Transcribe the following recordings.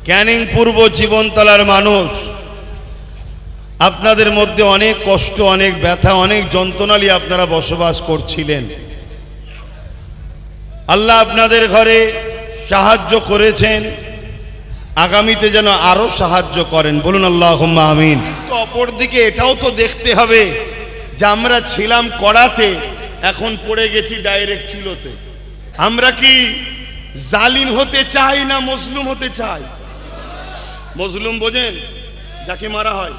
ক্যানিং পূর্ব জীবনতলার মানুষ, আপনাদের মধ্যে অনেক কষ্ট, অনেক ব্যথা, অনেক যন্ত্রণা নিয়ে আপনারা বসবাস করছিলেন। আল্লাহ আপনাদের ঘরে সাহায্য করেছেন, আগামীতে যেন আরো সাহায্য করেন, বলুন আল্লাহুম্মা আমিন। তো অপরদিকে এটাও তো দেখতে হবে যে আমরা ছিলাম কড়াতে, এখন পড়ে গেছি ডাইরেক্ট চুলোতে। আমরা কি জালিম হতে চাই না মজলুম হতে চাই? মজলুম বোঝেন? যাকে মারা হয়,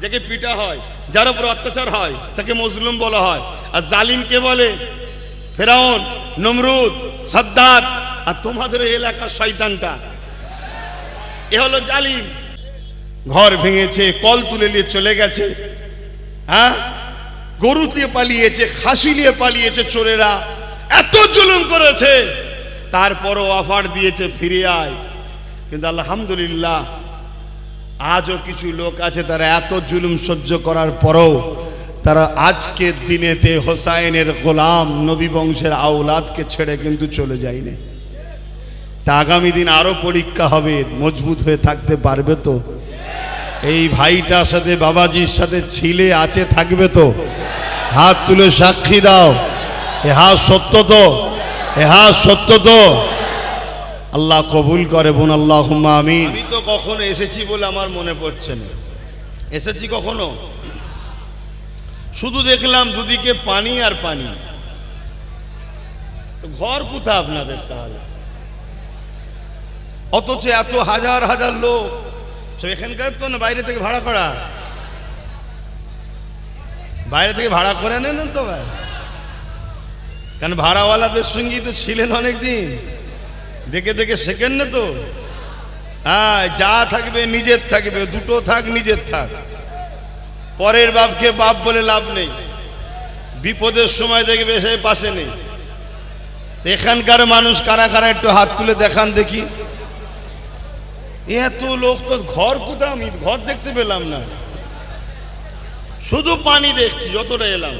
যাকে পিটা হয়, যার উপর অত্যাচার হয় তাকে মজলুম বলা হয়। আর জালিম কে বলে? ফেরাউন, নমরুদ, সাদ্দাত। আর তোমাদের এলাকার শয়তানটা, এ হলো জালিম। ঘর ভেঙেছে, কল তুলে নিয়ে চলে গেছে, হ্যাঁ, গরু দিয়ে পালিয়েছে, খাসি নিয়ে পালিয়েছে চোরেরা, এত জুলুম করেছে, তারপরও অফার দিয়েছে ফিরে আয়। কিন্তু আলহামদুলিল্লাহ আজও কিছু লোক আছে তারা এত জুলুম সহ্য করার পরও তারা আজকের দিনেতে হোসাইনের গোলাম, নবী বংশের আওলাদকে ছেড়ে কিন্তু চলে যায়নি। তা আগামী দিন আরো পরীক্ষা হবে, মজবুত হয়ে থাকতে পারবে তো? এই ভাইটার সাথে, বাবাজির সাথে ছিলে আছে, থাকবে তো? হাত তুলে সাক্ষী দাও, এ হাত সত্য তো? এ হাত সত্য তো? আল্লাহ কবুল করে, বোন আল্লাহুম্মা আমিন। আমি তো কখনো এসেছি বলে আমার মনে পড়ছে না, এসেছি কখনো? শুধু দেখলাম দুদিকে পানি আর পানি। ঘর কোথা আপনাদের তাহলে? অথচ এত হাজার হাজার লোক সব এখানকার তো না, বাইরে থেকে ভাড়া করা? বাইরে থেকে ভাড়া করে নেন তো ভাই, কারণ ভাড়াওয়ালাদের সঙ্গেই তো ছিলেন অনেকদিন, দেখে দেখে শেখেন না তো। হ্যাঁ, যা থাকবে নিজের থাকবে, দুটো থাক নিজের থাক, পরের বাপকে বাপ বলে লাভ নেই, বিপদের সময় দেখবে সে পাশে নেই। এখানকার মানুষ কারা কারা একটু হাত তুলে দেখান দেখি। এত লোক তো, ঘর কোথাও আমি ঘর দেখতে পেলাম না, শুধু পানি দেখছি যতটা এলাম।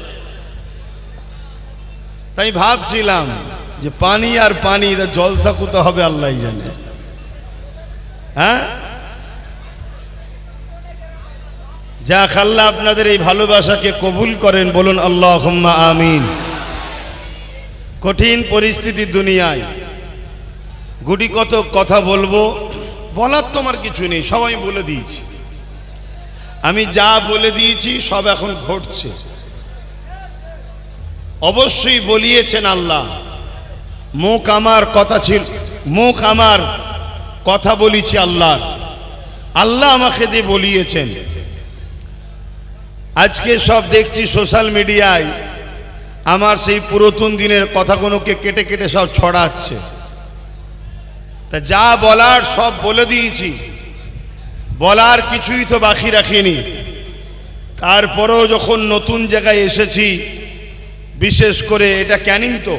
তাই ভাবছিলাম যে পানি আর পানি, জলসা কোথা হবে আল্লাহ জানে। হ্যাঁ, যাক, আল্লাহ আপনাদের এই ভালোবাসাকে কবুল করেন, বলুন আল্লাহুম্মা আমিন। কঠিন পরিস্থিতি দুনিয়ায়, গুটি কত কথা বলবো, বলার তো আমার কিছু নেই, সবাই বলে দিয়েছি। আমি যা বলে দিয়েছি সব এখন ঘটছে। অবশ্যই বলিয়েছেন আল্লাহ, মুখ আমার কথা ছিল, মুখ আমার কথা বলেছি আল্লাহ, আল্লাহ আমাকে দিয়ে বলিয়েছেন। আজকে সব দেখছি সোশ্যাল মিডিয়ায় আমার সেই পুরাতন দিনের কথাগুলোকে কেটে কেটে সব ছড়াচ্ছে। তা যা বলার সব বলে দিয়েছি, বলার কিছুই তো বাকি রাখিনি। তারপরেও যখন নতুন জায়গায় এসেছি, বিশেষ করে এটা ক্যানিং, তো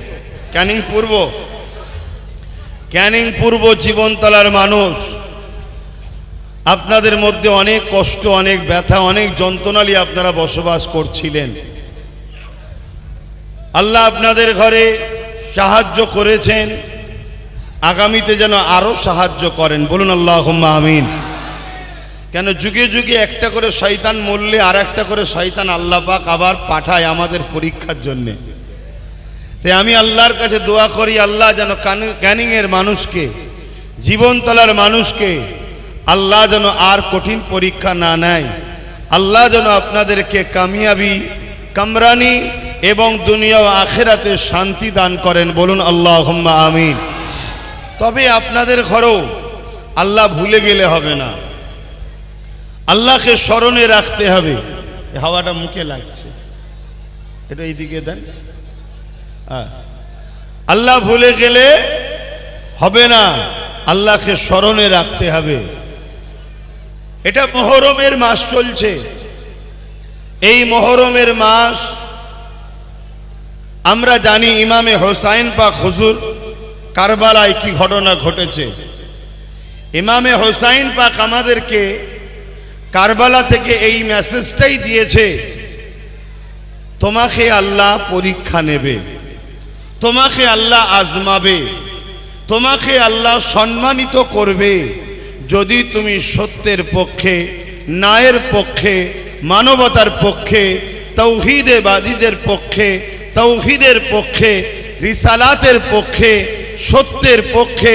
ক্যানিং পূর্ব জীবনতলার মানুষ, আপনাদের মধ্যে অনেক কষ্ট, অনেক ব্যথা, অনেক যন্ত্রণা নিয়ে আপনারা বসবাস করছিলেন। আল্লাহ আপনাদের ঘরে সাহায্য করেছেন, আগামীতে যেন আরো সাহায্য করেন, বলুন আল্লাহুম্মা আমিন। কেন যুগে যুগে একটা করে শয়তান মরলে আর একটা করে শয়তান আল্লাহ পাক আবার পাঠায় আমাদের পরীক্ষার জন্যে। তাই আমি আল্লাহর কাছে দোয়া করি, আল্লাহ যেন ক্যানিংয়ের মানুষকে, জীবনতলার মানুষকে আল্লাহ যেন আর কঠিন পরীক্ষা না নেয়। আল্লাহ যেন আপনাদেরকে কামিয়াবি, কামরানি এবং দুনিয়া ও আখিরাতে শান্তি দান করেন, বলুন আল্লাহুম্মা আমিন। তবে আপনাদের ঘরেও আল্লাহ ভুলে গেলে হবে না, আল্লাহকে স্মরণে রাখতে হবে। হাওয়াটা মুখে লাগছে, এটা এইদিকে দেন। আল্লাহ ভুলে গেলে হবে না, আল্লাহকে স্মরণে রাখতে হবে। এটা মুহররমের মাস চলছে, এই মুহররমের মাস আমরা জানি ইমামে হোসাইন পাক হুজুর কারবালায় কি ঘটনা ঘটেছে। ইমামে হোসাইন পাক আমাদেরকে কারবালা থেকে এই মেসেজটাই দিয়েছে, তোমাকে আল্লাহ পরীক্ষা নেবে, তোমাকে আল্লাহ আজমাবে, তোমাকে আল্লাহ সম্মানিত করবে, যদি তুমি সত্যের পক্ষে, ন্যায়ের পক্ষে, মানবতার পক্ষে, তৌহিদেবাদীদের পক্ষে, তৌহিদের পক্ষে, রিসালাতের পক্ষে, সত্যের পক্ষে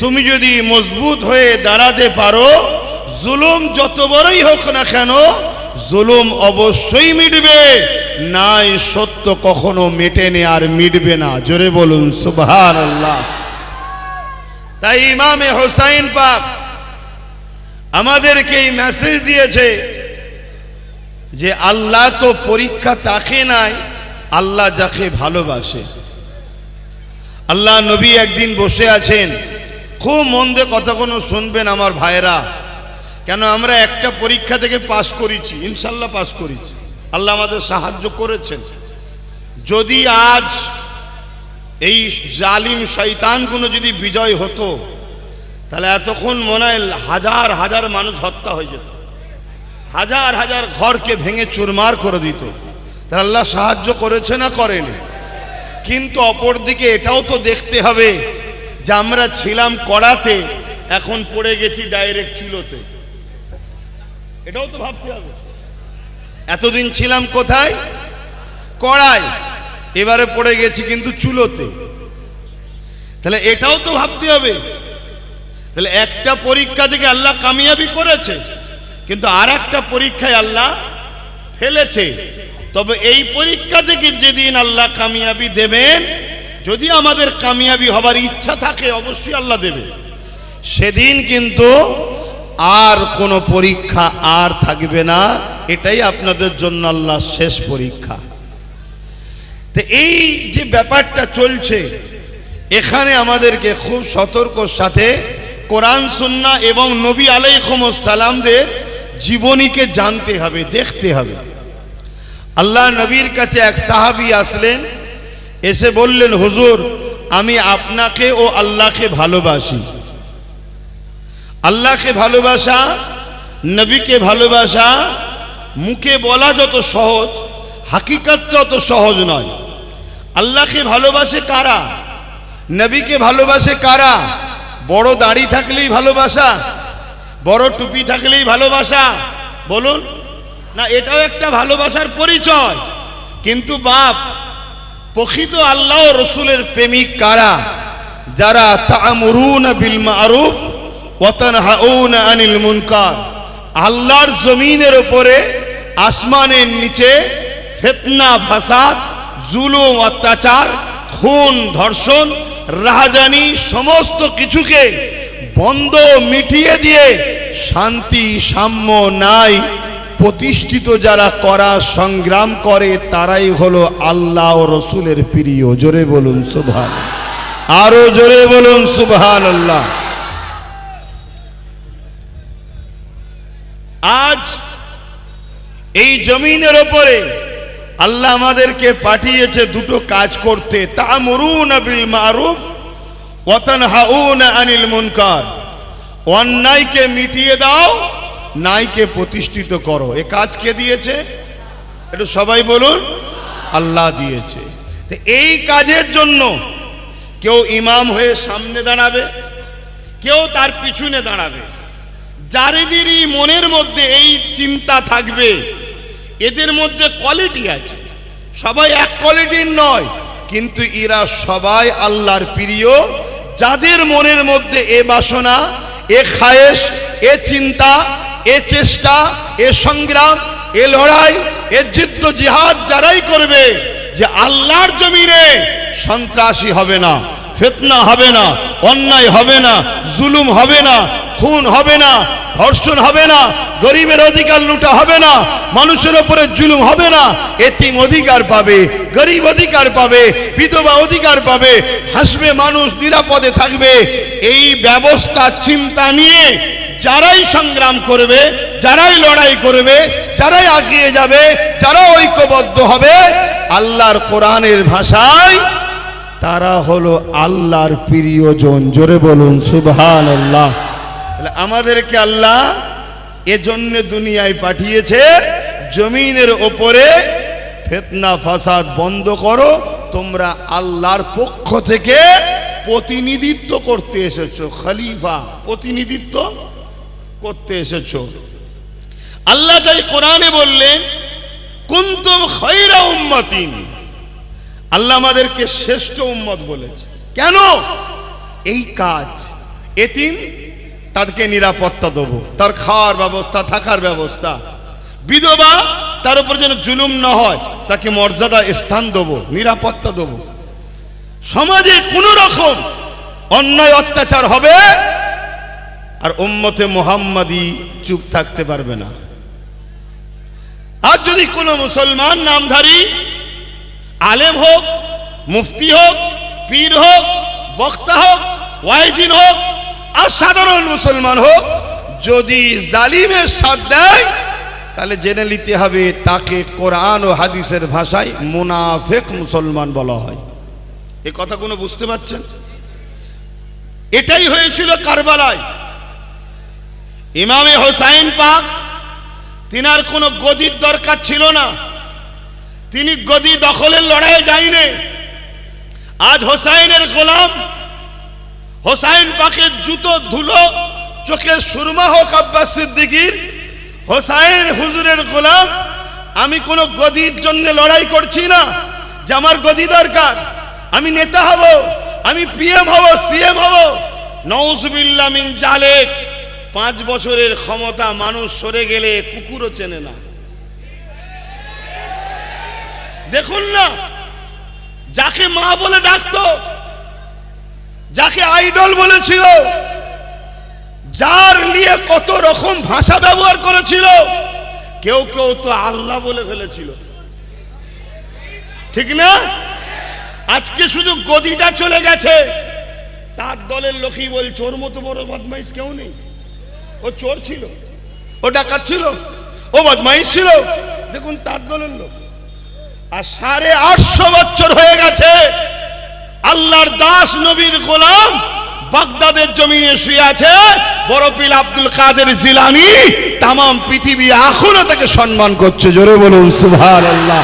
তুমি যদি মজবুত হয়ে দাঁড়াতে পারো, জুলুম যত বড়ই হোক না কেন জুলুম অবশ্যই মিটবে, নাই সত্য কখনো মেটেনি আর মিটবে না। জোরে বলুন সুবহানাল্লাহ। তাই ইমামে হোসাইন পাক আমাদেরকে এই মেসেজ দিয়েছে যে আল্লাহ তো পরীক্ষা তাকে নাই, আল্লাহ যাকে ভালোবাসে। আল্লাহ নবী একদিন বসে আছেন, খুব মন দিয়ে কথাগুলো শুনবেন আমার ভাইরা, কেন আমরা একটা পরীক্ষা থেকে পাস করেছি, ইনশাল্লাহ পাস করেছি, আল্লাহ আমাদের সাহায্য করেছেন। যদি আজ এই জালিম শয়তানগুলো যদি বিজয় হতো, তাহলে এতক্ষণ মনে হয় হাজার হাজার মানুষ হত্যা হয়ে যেত, হাজার হাজার ঘরকে ভেঙে চুরমার করে দিত। তাহলে আল্লাহ সাহায্য করেছে না করেনি? কিন্তু অপরদিকে এটাও তো দেখতে হবে যে আমরা ছিলাম কড়াতে, এখন পড়ে গেছি ডাইরেক্ট চুলোতে। এটাও তো ভাবতে হবে। এতদিন ছিলাম কোথায়? কড়ায়, এবারে পড়ে গেছি কিন্তু চুলোতে। তাহলে এটাও তো ভাবতে হবে। তাহলে একটা পরীক্ষা থেকে আল্লাহ কামিয়াবি করেছে, কিন্তু আর একটা পরীক্ষায় আল্লাহ ফেলেছে। তবে এই পরীক্ষা থেকে যেদিন আল্লাহ কামিয়াবি দেবেন, যদি আমাদের কামিয়াবি হবার ইচ্ছা থাকে অবশ্যই আল্লাহ দেবে, সেদিন কিন্তু আর কোনো পরীক্ষা আর থাকবে না। এটাই আপনাদের জন্য আল্লাহ শেষ পরীক্ষা। তো এই যে ব্যাপারটা চলছে, এখানে আমাদেরকে খুব সতর্কর সাথে কোরআন সুন্নাহ এবং নবী আলাইহিস সালামদের জীবনীকে জানতে হবে, দেখতে হবে। আল্লাহ নবীর কাছে এক সাহাবী আসলেন, এসে বললেন, হুজুর আমি আপনাকে ও আল্লাহকে ভালোবাসি। আল্লাহকে ভালোবাসা, নবীকে ভালোবাসা মুখে বলা যত সহজ, হাকিকতটা অত সহজ নয়। আল্লাহকে ভালোবাসে কারা? নবীকে ভালোবাসে কারা? বড় দাড়ি থাকলেই ভালোবাসা? বড় টুপি থাকলেই ভালোবাসা? বলুন না, এটাও একটা ভালোবাসার পরিচয়। কিন্তু বাপ, প্রকৃত আল্লাহ ও রসুলের প্রেমিক কারা? যারা তা'মুরুনা বিল মা'রুফ ওয়া তানহাউনা আনিল মুনকার, আল্লাহর জমিনের উপরে, আসমানের নিচে ফিতনা, ফাসাদ, জুলুম, অত্যাচার, খুন, ধর্ষণ, রাহাজানি সমস্ত কিছুকে বন্ধ মিটিয়ে দিয়ে শান্তি, সাম্য, ন্যায় প্রতিষ্ঠিত যারা করার সংগ্রাম করে, তারাই হলো আল্লাহ ও রসুলের প্রিয়। জোরে বলুন সুবহানাল্লাহ, আরো জোরে বলুন সুবহানাল্লাহ। আজ এই জমিনের ওপরে আল্লাহ আমাদেরকে পাঠিয়েছে দুটো কাজ করতে, তা'মুরুনা বিল মা'রুফ ওয়া তানহাউনা আনিল মুনকার। অন্যায়কে মিটিয়ে দাও, ন্যায়কে প্রতিষ্ঠিত করো। এ কাজ কে দিয়েছে? একটু সবাই বলুন, আল্লাহ দিয়েছে। তো এই কাজের জন্য কেউ ইমাম হয়ে সামনে দাঁড়াবে, কেউ তার পিছনে দাঁড়াবে। যাদেরই মনের মধ্যে এই চিন্তা থাকবে, এদের মধ্যে কোয়ালিটি আছে, সবাই এক কোয়ালিটির নয়, কিন্তু এরা সবাই আল্লাহর প্রিয়। যাদের মনের মধ্যে এ বাসনা, এ খায়েশ, এ চিন্তা, এ চেষ্টা, এ সংগ্রাম, এ লড়াই, এ যুদ্ধ জিহাদ যারাই করবে যে আল্লাহর জমিনে সন্ত্রাসী হবে না, ফিতনা হবে না, অন্যায় হবে না, জুলুম হবে না, খুন হবে না, ধর্ষণ হবে না, গরিবের অধিকার লুটা হবে না, মানুষের উপরে জুলুম হবে না, এতিম অধিকার পাবে, গরিব অধিকার পাবে, বিধবা অধিকার পাবে, হাসবে মানুষ, নিরাপদে থাকবে। এই ব্যবস্থা চিন্তা নিয়ে যারাই সংগ্রাম করবে, যারাই লড়াই করবে, যারাই এগিয়ে যাবে, যারা ঐক্যবদ্ধ হবে আল্লাহর কোরআনের ভাষায়, তারা হলো আল্লাহর প্রিয়জন। জোরে বলুন সুবহানাল্লাহ। আমাদেরকে আল্লাহ এজন্য দুনিয়ায় পাঠিয়েছে, জমিনের ওপরে ফিতনা ফাসাদ বন্ধ করো। তোমরা আল্লাহর পক্ষ থেকে প্রতিনিধিত্ব করতে এসেছো, খলিফা, প্রতিনিধিত্ব করতে এসেছো। আল্লাহ তাই কোরআনে বললেন কুনতুম খায়রা উম্মাতিন, আল্লাহ আমাদেরকে শ্রেষ্ঠ উম্মত বলেছে। কেন? এই কাজ, এতিম তাদেরকে নিরাপত্তা দেবো, তার খাওয়ার ব্যবস্থা, থাকার ব্যবস্থা, বিধবা তার উপর যেন জুলুম না হয়, তাকে মর্যাদা স্থান দেবো, নিরাপত্তা দেবো, সমাজে কোন রকম অন্যায় অত্যাচার হবে আর উম্মতে মুহাম্মাদি চুপ থাকতে পারবে না। আর যদি কোনো মুসলমান নামধারী আলেম হোক, মুফতি হোক, পীর হোক, বক্তা হোক, ওয়াইজিন হোক আর সাধারণ মুসলমান হোক, যদি জালিমের সাথ দেয় তাহলে জেনে নিতে হবে তাকে কোরআন ও হাদিসের ভাষায় মুনাফিক মুসলমান বলা হয়। এই কথাগুলো বুঝতে পারছেন? এটাই হয়েছিল কারবালায়। ইমামে হোসাইন পাক, তিনার কোনো গদির দরকার ছিল না, তিনি গদি দখলের লড়াইয়ে যায়নি। আজ হোসাইনের গোলাম, হোসাইন পাকের জুতো ধুলো চোখে সুরমা হোক আব্বাস সিদ্দিকীর, হোসাইন হুজুরের গোলাম। আমি কোনো গদির জন্য লড়াই করছি না যে আমার গদি দরকার, আমি নেতা হব, আমি পিএম হব, সিএম হব। নাউজুবিল্লাহ মিন জালিক। 5 বছরের ক্ষমতা মানুষ সরে গেলে কুকুরও চেনে না। দেখুন না, যাকে মা বলে ডাকতো, যাকে আইডল বলেছিল, যার নিয়ে কত রকম ভাষা ব্যবহার করেছিল, কেউ কেউ তো আল্লাহ বলে ফেলেছিল, ঠিক না? আজকে শুধু গদিটা চলে গেছে, তার দলের লোকই বলছে ওর মতো বড় বদমাইশ কেউ নেই। ও চোর ছিল, ও ডাকাত ছিল, ও বদমাইশ ছিল, দেখুন তার দলের লোক। আর 850 বছর হয়ে গেছে আল্লাহর দাস নবীর গোলাম বাগদাদের জমিনে শুয়ে আছে বড় পীর আব্দুল কাদের জিলানী। তামাম পৃথিবী এখনো তাকে সম্মান করছে। জোরে বলুন সুবহানাল্লাহ,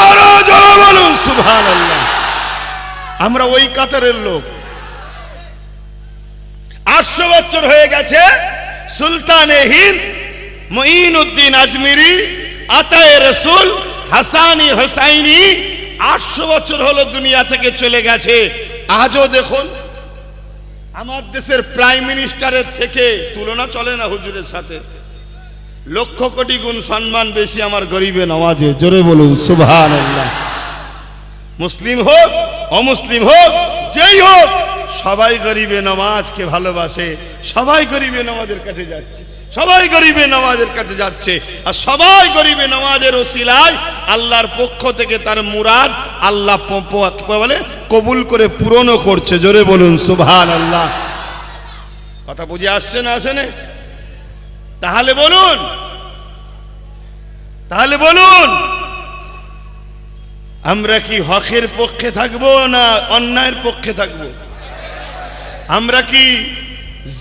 আরো জোরে বলুন সুবহানাল্লাহ। আমরা ওই কাতারের লোক। 800 বছর হয়ে গেছে সুলতানে হিন্দ মুঈনুদ্দিন আজমিরি, আতায়ে রসুল হাসানি হোসাইনি 800 বছর হলো দুনিয়া থেকে চলে গেছে। আজও দেখুন আমার দেশের প্রাইম মিনিস্টারের থেকে তুলনা চলে না হুজুরের সাথে। লক্ষ কোটি গুণ সম্মান বেশি আমার গরিবে নওয়াজে। জোরে বলুন সুবহানাল্লাহ। মুসলিম হোক অমুসলিম হোক যেই হোক, সবাই গরিবে নামাজকে ভালোবাসে, সবাই গরিবে নামাজের কাছে যাচ্ছে, সবাই গরিবে নামাজের কাছে যাচ্ছে। আর সবাই গরিবে নামাজের ওসিলায় আল্লাহর পক্ষ থেকে তার মুরাদ আল্লাহ বলে কবুল করে পূরণও করছে। জোরে বলুন সুবহানাল্লাহ। কথা বুঝে আসছে না? আসে না? তাহলে বলুন, তাহলে বলুন আমরা কি হকের পক্ষে থাকবো না অন্যায়ের পক্ষে থাকবো? আমরা কি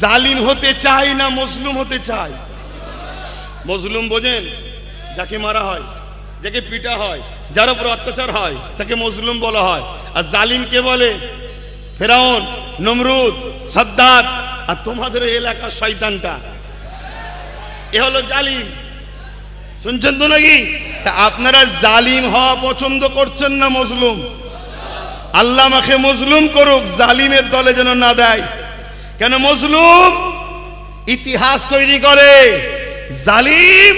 জালিম হতে চাই না মজলুম হতে চাই? মজলুম বোঝেন? যাকে মারা হয়, যাকে পিটা হয়, যার উপর অত্যাচার হয় তাকে মজলুম বলা হয়। আর জালিম কে বলে? ফেরাউন, নমরুদ, সাদ্দাত। আর তোমাদের এলাকার শয়তানটা এ হলো জালিম। শুনছেন তো নাকি? তা আপনারা জালিম হওয়া পছন্দ করছেন না মজলুম? আল্লাহ আমাকে মজলুম করুক, জালিমের দলে যেন না দেয়। কেন? মজলুম ইতিহাস তৈরি করে, জালিম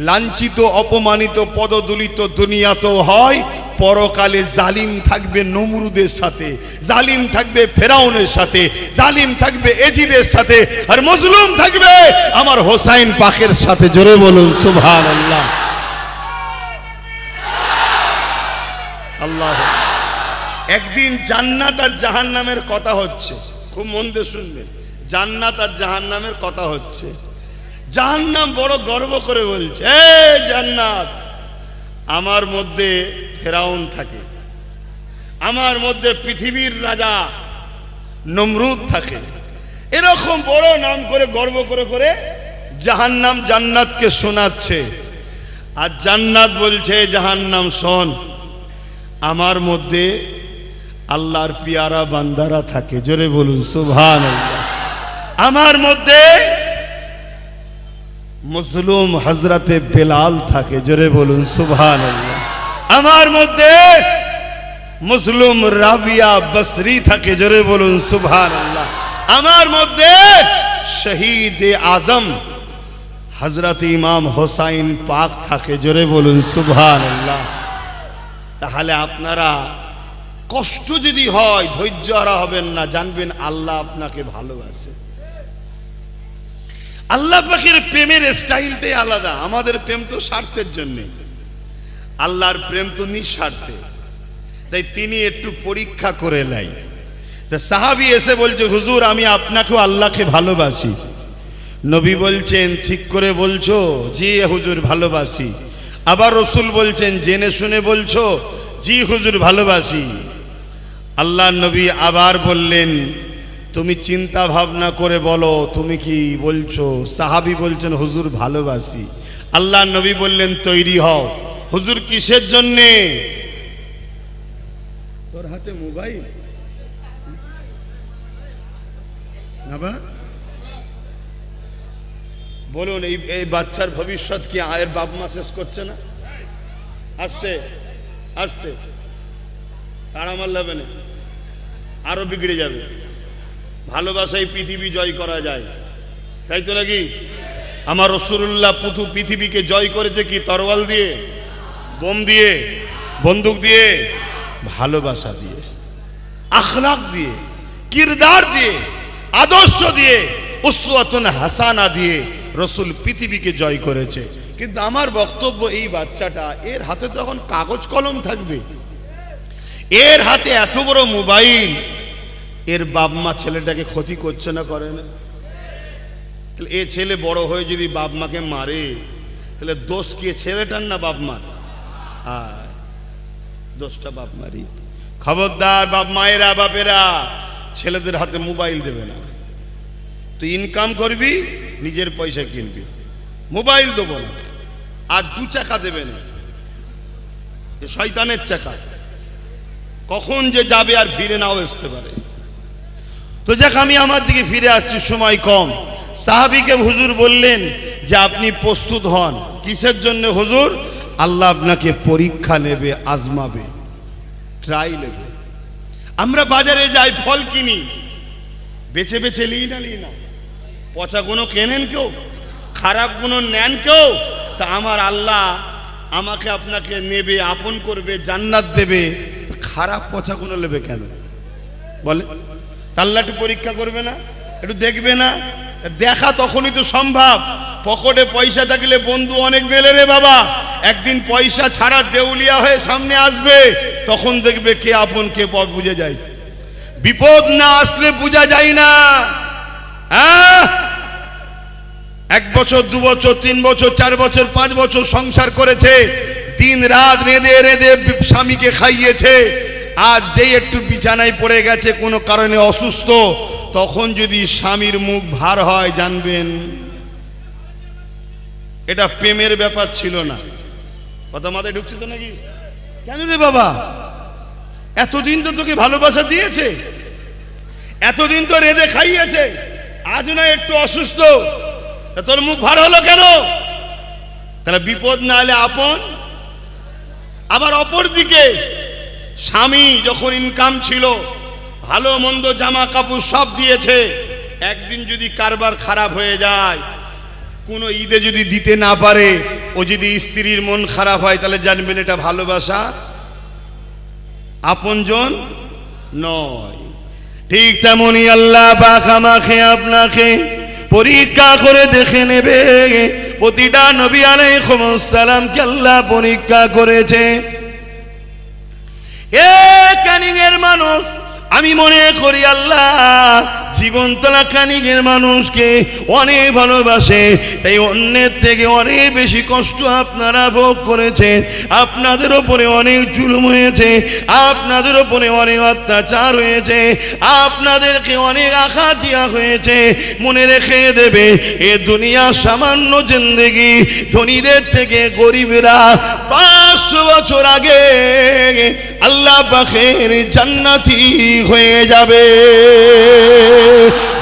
লাঞ্ছিত অপমানিত পদদলিত দুনিয়াতেও হয়, পরকালে জালিম থাকবে নমরুদের সাথে, জালিম থাকবে ফেরাউনের সাথে, জালিম থাকবে এজিদের সাথে, আর মজলুম থাকবে আমার হোসাইন পাকের সাথে। জোরে বলুন সুবহানাল্লাহ। আল্লাহ। একদিন জান্নাত আর জাহান্নামের কথা হচ্ছে, খুব মন দিয়ে শুনবেন। জান্নাত আর জাহান্নামের কথা হচ্ছে। জাহান্নাম বড় গর্ব করে বলছে, এই জান্নাত, আমার মধ্যে ফেরাউন থাকে, আমার মধ্যে পৃথিবীর রাজা নমরুদ থাকে। এরকম বড় নাম করে গর্ব করে করে জাহান্নাম জান্নাতকে শোনাচ্ছে। আর জান্নাত বলছে জাহান্নাম, শোন, আমার মধ্যে আল্লাহর পিয়ারা বান্দারা থাকে। জোরে বলুন সুবহানাল্লাহ। আমার মধ্যে মজলুম হযরতে বেলাল থাকে, জোরে বলুন সুবহানাল্লাহ। আমার মধ্যে মজলুম রাবিয়া বসরি থাকে, জোরে বলুন সুবহানাল্লাহ। আমার মধ্যে শহীদ আজম হযরত ইমাম হোসাইন পাক থাকে, জোরে বলুন সুবহানাল্লাহ। তাহলে আপনারা কষ্ট যদি হয় ধৈর্য হারা হবেন না, জানবেন আল্লাহ আপনাকে ভালোবাসে। আল্লাহ পাকের প্রেমের স্টাইলটাই আলাদা। আমাদের প্রেম তো স্বার্থের জন্য, আল্লাহর প্রেম তো নিঃস্বার্থে। তাই তিনি একটু পরীক্ষা করে নেয়। তা সাহাবী এসে বলছে, হুজুর আমি আপনাকেও আল্লাহকে ভালোবাসি। নবী বলছেন, ঠিক করে বলছো? জি হুজুর ভালোবাসি। আবার রসুল বলছেন, জেনে শুনে বলছো? জি হুজুর ভালোবাসি। আল্লাহ নবী আবার বললেন, তুমি চিন্তা ভাবনা করে বলো তুমি কি বলছো। সাহাবী বলছেন, হুজুর ভালোবাসি। আল্লাহ নবী বললেন, তৈরি হও। হুজুর কিসের জন্যে? তোর হাতে মোবাইল না বা? বলুন এই বাচ্চার ভবিষ্যৎ কি আয়ের বাপ মা শেষ করছে না? আস্তে আস্তে তাড়া মারলাবে না, আরো বিগড়ে যাবে। ভালোবাসায় পৃথিবী জয় করা যায়, তাই তো নাকি? আমার রাসূলুল্লাহ পৃথিবীকে জয় করেছে কি? তরোয়াল দিয়ে, বোম দিয়ে, বন্দুক দিয়ে? ভালোবাসা দিয়ে, আখলাক দিয়ে, কিরদার দিয়ে, আদর্শ দিয়ে, উসওয়াতুন হাসানা দিয়ে রাসূল পৃথিবীকে জয় করেছে। কিন্তু আমার বক্তব্য, এই বাচ্চাটা, এর হাতে তো এখন কাগজ কলম থাকবে, এর হাতে এত বড় মোবাইল। এর বাপ মা ছেলেটাকে ক্ষতি করছে না, করে না? তাহলে এ ছেলে বড় হয়ে যদি বাপ মাকে মারে, তাহলে দোষ কি ছেলেটার না বাপ মার? দোষটা বাপ মারি। খবরদার বাপ মায়েরা, বাপেরা ছেলেদের হাতে মোবাইল দেবে না। তুই ইনকাম করবি, নিজের পয়সা কিনবি, মোবাইল দেবো না। আর 2 চাকা দেবে না, শয়তানের চাকা, কখন যে যাবে আর ফিরে নাও আসতে পারে। তো যাক, আমি আমার দিকে ফিরে আসছি, সময় কম। সাহাবীকে হুজুর বললেন যে আপনি প্রস্তুত হন। কিসের জন্য হুজুর? আল্লাহ আপনাকে পরীক্ষা নেবে, আজমাবে, ট্রাই নেবে। আমরা বাজারে যাই, ফল কিনি, বেছে বেছে লিই না? পচা গুলো কেনেন কেউ, খারাপ গুলো নেন কেউ? তা আমার আল্লাহ আমাকে আপনাকে নেবে, আপন করবে, জান্নাত দেবে, খারাপ পচা গুলো নেবে কেন বলে? আল্লাহ একটু পরীক্ষা করবে না? একটু দেখবে না? দেখা তখনই তো সম্ভব। পকেটে পয়সা থাকলে বন্ধু অনেক মেলে রে বাবা। একদিন পয়সা ছাড়া দেউলিয়া হয়ে সামনে আসবে, তখন দেখবে কে আপন কে পর বুঝে যায়। বিপদ না আসলে বোঝা যায় না। 1 বছর 2 বছর 3 বছর 4 বছর 5 বছর সংসার করেছে, দিন রাত রেঁধে রেঁধে স্বামীকে খাইয়েছে। আজ যেই একটু বিছানায় পড়ে গেছে, কোনো কারণে অসুস্থ, তখন যদি স্বামীর মুখ ভার হয়, জানবেন এটা প্রেমের ব্যাপার ছিল না। কথা মাথায় ঢুকছে তো নাকি? কেন রে বাবা, এতদিন তো তোকে ভালোবাসা দিয়েছে, এতদিন তো রেঁধে খাইয়েছে, আজ না একটু অসুস্থ, তোর মুখ ভার হলো কেন? তাহলে বিপদ না হলে আপন। আবার অপর দিকে স্বামী যখন ইনকাম ছিল, ভালো মন্দ জামা কাপড় সব দিয়েছে, একদিন যদি কারবার খারাপ হয়ে যায়, কোনো ঈদে যদি দিতে না পারে, ও যদি স্ত্রীর মন খারাপ হয়, তাহলে জানবেন এটা ভালোবাসা, আপনজন নয়। ঠিক তেমনই আল্লাহ পাক আমাকে আপনাকে পরীক্ষা করে দেখে নেবে। প্রতিটা নবী আলাইহিস সালামকে আল্লাহ পরীক্ষা করেছে। এ ক্যানিংয়ের মানুষ, আমি মনে করি আল্লাহ জীবনতলা ক্যানিংয়ের মানুষকে অনেক ভালোবাসে, তাই অন্যের থেকে অনেক বেশি কষ্ট আপনারা ভোগ করেছেন। আপনাদের ওপরে অনেক জুলুম হয়েছে, আপনাদের ওপরে অনেক অত্যাচার হয়েছে, আপনাদেরকে অনেক আঘাত দেওয়া হয়েছে। মনে রেখে দেবে, এ দুনিয়া সামান্য জিন্দেগি। ধনীদের থেকে গরিবরা 500 বছর আগে আল্লাহ পাকের জান্নাতি হয়ে যাবে।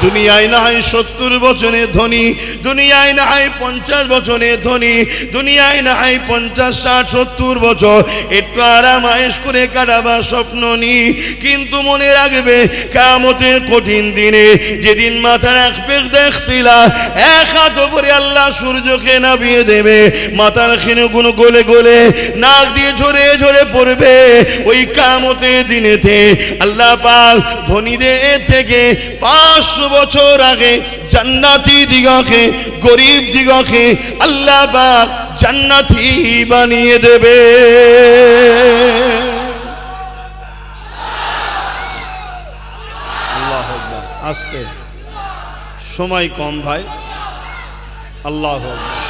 দুনিয়ায় না হয় 70 বছরের ধনী, দুনিয়ায় না হয় 50 বছরের ধনী, দুনিয়ায় না হয় 50, 60, 70 বছর একটু আরাম আয়েশ করে কাটাবার স্বপ্ন নি, কিন্তু মনে রাখবে কিয়ামতের কঠিন দিনে যেদিন মাথার এক পেক দেখতিলা এক হাত উপরে আল্লাহ সূর্যকে নামিয়ে দেবে, মাথার খিনুগুলো গলে গলে নাক দিয়ে ঝরে ঝরে পড়বে। ওই কিয়ামতের দিনেতে আল্লাহ পাক ধনীদের থেকে 500 বছর আগে জান্নাতি দিগকে, গরিব দিগকে আল্লাহ পাক জান্নাতি বানিয়ে দেবে। আল্লাহু আকবার। আস্তে, সময় কম ভাই। আল্লাহু আকবার।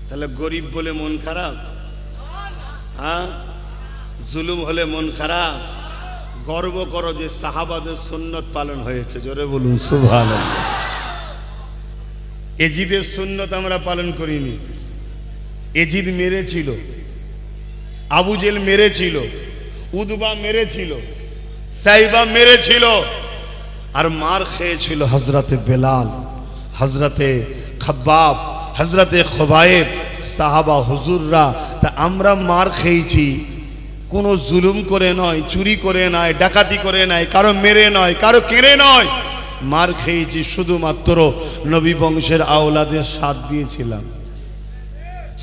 তাহলে গরিব বলে মন খারাপ? হ্যাঁ, জুলুম হলে মন খারাপ? গর্ব করো যে সাহাবাদের সুন্নত পালন হয়েছে, জোরে বলুন সুবহানাল্লাহ। এজিদের সুন্নত আমরা পালন করিনি। এজিদ মেরেছিল, আবু জেল মেরেছিল, উদবা মেরেছিল, সাইবা মেরেছিল, আর মার খেয়েছিল হযরতে বেলাল, হযরতে খাব্বাব, হযরতে খুবাইব, সাহাবা হুজুররা। তা আমরা মার খেয়েছি কোনো জুলুম করে নয়, চুরি করে নয়, ডাকাতি করে নয়, কারো মেরে নয়, কারো কেড়ে নয়। মার খেয়েছি শুধুমাত্র নবী বংশের আওলাদের সাথ দিয়েছিলাম।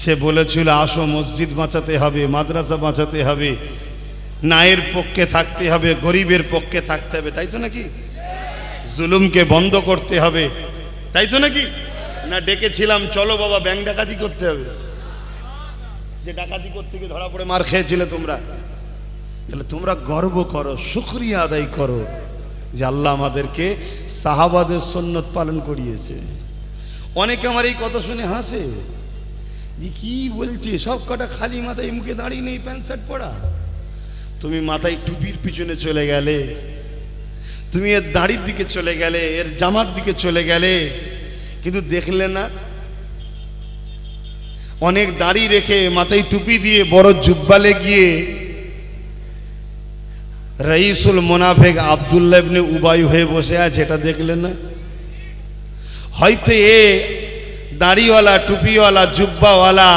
সে বলেছিল আসো মসজিদ বাঁচাতে হবে, মাদ্রাসা বাঁচাতে হবে, নায়ের পক্ষে থাকতে হবে, গরিবের পক্ষে থাকতে হবে, তাই তো নাকি? জুলুমকে বন্ধ করতে হবে, তাই তো নাকি? না ডেকেছিলাম চলো বাবা ব্যাংক ডাকাতি করতে হবে? যে ডাকাতি করতে গিয়ে ধরা পড়ে মার খেয়েছিলে তোমরা। তাহলে তোমরা গর্ব করো, শুকরিয়া আদায় করো যে আল্লাহ আমাদেরকে সাহাবাদের সুন্নত পালন করিয়েছে। অনেকে আমার এই কথা শুনে হাসে যে কি বলছে, সব কটা খালি মাথায় মুখে দাঁড়িয়ে নেই, প্যান্ট শার্ট পরা। তুমি মাথায় টুপির পিছনে চলে গেলে, তুমি এর দাড়ির দিকে চলে গেলে, এর জামার দিকে চলে গেলে, কিন্তু দেখলে না অনেক দাড়ি রেখে মাথায় টুপি দিয়ে বড় জুব্বালে গিয়ে রাইসুল মুনাফিক আব্দুল্লাহ ইবনে উবাই হয়ে বসে আছে, এটা দেখলেন না? হয়তো এ দাড়িওয়ালা, টুপিওয়ালা, জুব্বাওয়ালা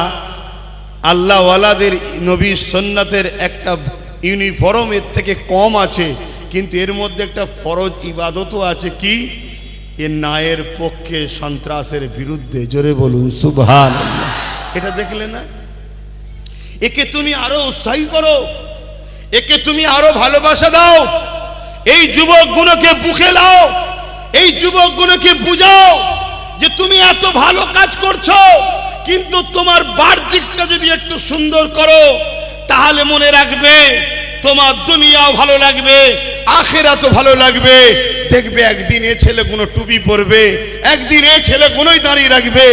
আল্লাহওয়ালাদের নবী সুন্নতের একটা ইউনিফর্ম এর থেকে কম আছে, কিন্তু এর মধ্যে একটা ফরজ ইবাদতও আছে। কি? এ নায়ের পক্ষে, সন্ত্রাসের বিরুদ্ধে, জোরে বলুন সুবহানাল্লাহ। এটা দেখলে না? একে তুমি আরো উৎসাহী করো, একে তুমি আরো ভালোবাসা দাও, এই যুবকগুলোকে বুকে লাও, এই যুবকগুলোকে বুঝাও যে তুমি এত ভালো কাজ করছো, কিন্তু তোমার বাহ্যিকটা যদি একটু সুন্দর করো তাহলে মনে রাখবে তোমার দুনিয়াও ভালো লাগবে, আখিরাতও ভালো লাগবে। দেখবে একদিন এ ছেলে কোনো টুপি পরবে, একদিন এ ছেলে কোনোই দাঁড়িয়ে রাখবে,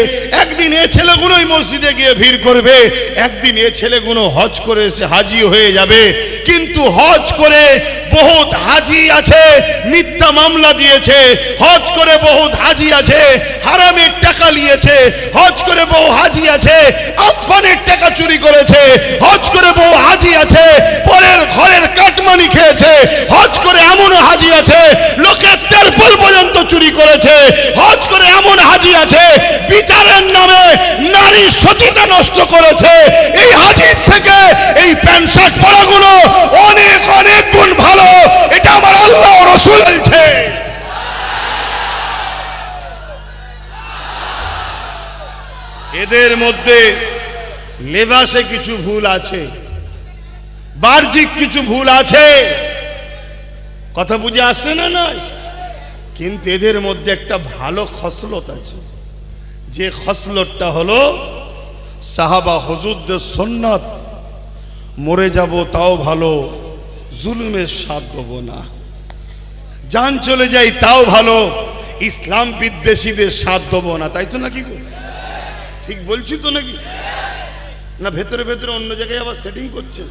একদিন এ ছেলে কোনোই মসজিদে গিয়ে ভিড় করবে, একদিন এ ছেলে কোনো হজ করে এসে হাজি হয়ে যাবে। কিন্তু হজ করে বহুত হাজি আছে মিথ্যা মামলা দিয়েছে, হজ করে বহুত হাজি আছে হারামের টাকা নিয়েছে, হজ করে বহু হাজি আছে আফগানের টাকা চুরি করেছে, হজ করে বহু হাজি আছে পরের ঘরের কাটমানি খেয়েছে, হজ করে এমন হাজি আছে লোকের তেরপল পর্যন্ত চুরি করেছে, হজ করে এমন হাজি আছে বিচারের নামে নারী সতীতা নষ্ট করেছে। এই হাজির থেকে এই প্যান্ট শার্ট পরাগুলো অনেক অনেক গুণ ভালো, এটা আমার আল্লাহ ও রাসূল বলছে। এদের মধ্যে লেবাসে কিছু ভুল আছে, বাহ্যিক কিছু ভুল আছে, কথা বুঝে আসছে না? নয়, কিন্তু এদের মধ্যে একটা ভালো খসলত আছে, যে খসলতটা হলো সাহাবা হুজুরদের সুন্নাত। মরে যাব তাও ভালো, জুলুমের সাথ দেব না, জান চলে যাই তাও ভালো, ইসলাম বিদ্বেষীদের সাথ দেব না। তাই তো নাকি গো? ঠিক বলছি তো নাকি? না ভেতরে ভেতরে অন্য জায়গায় আবার সেটিং করছে?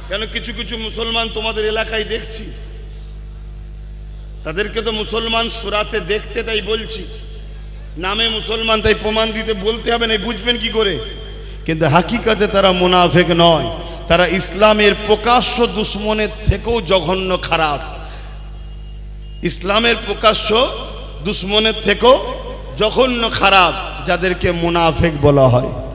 কেন কিছু কিছু মুসলমান তোমাদের এলাকায় দেখছি, তাদেরকে তো মুসলমান সুরাতে দেখতে, তাই বলছি, নামে মুসলমান তাই প্রমাণ দিতে বলতে হবে না, বুঝবেন কি করে? কিন্তু হাকিকাতে তারা মুনাফিক নয়, তারা ইসলামের প্রকাশ্য দুশ্মনের থেকেও জঘন্য খারাপ। ইসলামের প্রকাশ্য দুশ্মনের থেকেও জঘন্য খারাপ যাদেরকে মুনাফিক বলা হয়।